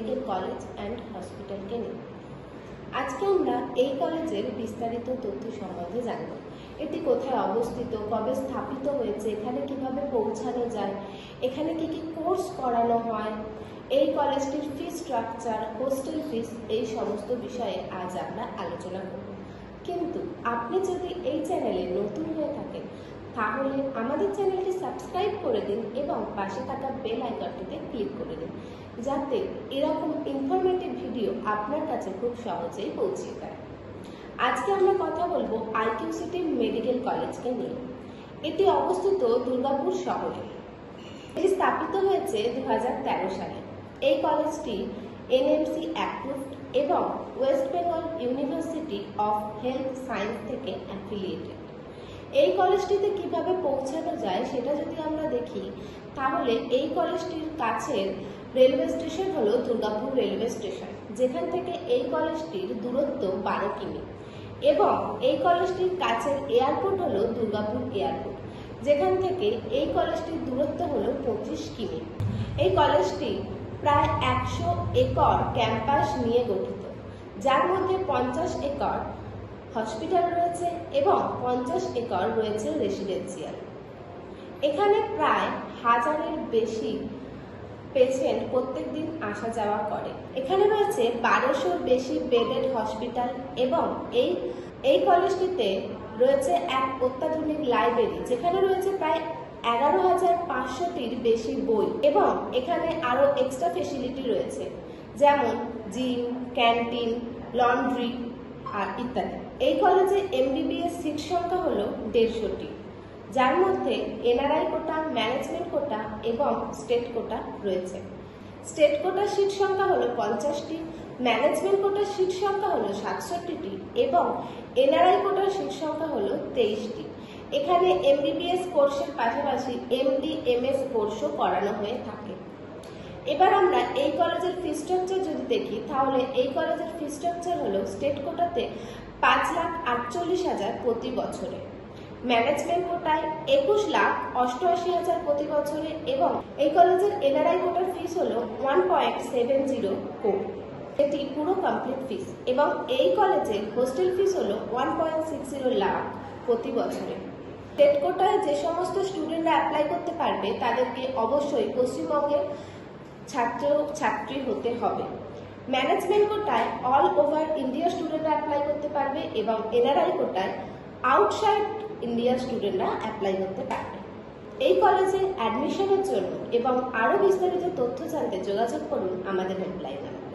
Medical college and হসপিটালকে নিয়ে। আজকে আমরা এই কলেজের বিস্তারিত তথ্য সম্বন্ধে জানব। এটি কোথায় অবস্থিত, কবে স্থাপিত হয়েছে, এখানে কিভাবে পৌঁছানো যায়, এখানে কি কি কোর্স করানো হয়, এই কলেজটির ফি স্ট্রাকচার, হোস্টেল ফিস, এই সমস্ত বিষয়ে আজ আমরা আলোচনা করব। কিন্তু আপনি যদি এই চ্যানেলে নতুন হয়ে থাকেন তাহলে আমাদের চ্যানেলটি সাবস্ক্রাইব করে দিন এবং পাশে থাকা বেল আইকনটিতে ক্লিক করে দিন, যাতে এরকম ইনফরমেটিভ ভিডিও আপনার কাছে খুব সহজেই পৌঁছে যায়। আজকে আমরা কথা বলবো আইকিউ সিটি মেডিকেল কলেজকে নিয়ে। এটি অবস্থিত দুর্গাপুর শহরে। এটি স্থাপিত হয়েছে 2013 সালে। এই কলেজটি এনএমসি অ্যাপ্রুভড এবং West Bengal university of health science থেকে অ্যাফিলিয়েটেড। এই কলেজটিতে কিভাবে পৌঁছানো যায় সেটা যদি আমরা দেখি, তাহলে এই কলেজটির কাছের রেলওয়ে স্টেশন হলো দুর্গাপুর রেলওয়ে স্টেশন, যেখান থেকে এই কলেজটির দূরত্ব 12 কিমি, এবং এই কলেজটির কাছের এয়ারপোর্ট হলো দুর্গাপুর এয়ারপোর্ট, যেখান থেকে এই কলেজটির দূরত্ব হলো 25 কিমি। এই কলেজটি প্রায় 100 একর ক্যাম্পাস নিয়ে গঠিত, যার মধ্যে 50 একর হসপিটাল রয়েছে এবং 50 একর রয়েছে রেসিডেন্সিয়াল। এখানে প্রায় 1000-এর বেশি পেশেন্ট প্রত্যেক দিন আসা যাওয়া করে। এখানে রয়েছে 1200-র বেশি বেডেড হসপিটাল এবং এই কলেজটিতে রয়েছে এক অত্যাধুনিক লাইব্রেরি, যেখানে রয়েছে প্রায় 11,500-টির বেশি বই, এবং এখানে আরো এক্সট্রা ফেসিলিটি রয়েছে, যেমন জিম, ক্যান্টিন, লন্ড্রি আর ইত্যাদি। এই কলেজে এমবিবিএস সিট সংখ্যা হলো 150টি, যার মধ্যে এনআরআই কোটা, ম্যানেজমেন্ট কোটা এবং স্টেট কোটা রয়েছে। স্টেট কোটার সিট সংখ্যা হলো 50টি, ম্যানেজমেন্ট কোটার সিট সংখ্যা হলো 67টি এবং এনআরআই কোটার সিট সংখ্যা হলো 23টি। এখানে এমবিবিএস কোর্সের পাশাপাশি এমডি, এমএস কোর্সও করানো হয়ে থাকে। এবার আমরা এই কলেজের ফি স্ট্রাকচার যদি দেখি, তাহলে এই কলেজের ফি স্ট্রাকচার হলো স্টেট কোটাতে 5,48,000 প্রতি বছরে, ম্যানেজমেন্ট কোটায় 21,88,000 প্রতি বছরে, এবং এই কলেজের এনআরআই কোটার ফিস হলো 1.70 কোটি, এটি পুরো কমপ্লিট ফিস, এবং এই কলেজের হোস্টেল ফিস হলো 1.60 লাখ প্রতি বছরে। স্টেট কোটায় যে সমস্ত স্টুডেন্টরা অ্যাপ্লাই করতে পারবে তাদেরকে অবশ্যই পশ্চিমবঙ্গের ছাত্র-ছাত্রী হতে হবে। ম্যানেজমেন্ট কোটায় অল ওভার ইন্ডিয়া স্টুডেন্টরা অ্যাপ্লাই করতে পারবে এবং এনআরআই কোটায় আউটসাইড ইন্ডিয়ার স্টুডেন্টরা অ্যাপ্লাই করতে পারবে। এই কলেজে অ্যাডমিশনের জন্য এবং আরও বিস্তারিত তথ্য জানতে যোগাযোগ করুন আমাদের হেল্পলাইন নাম্বারে।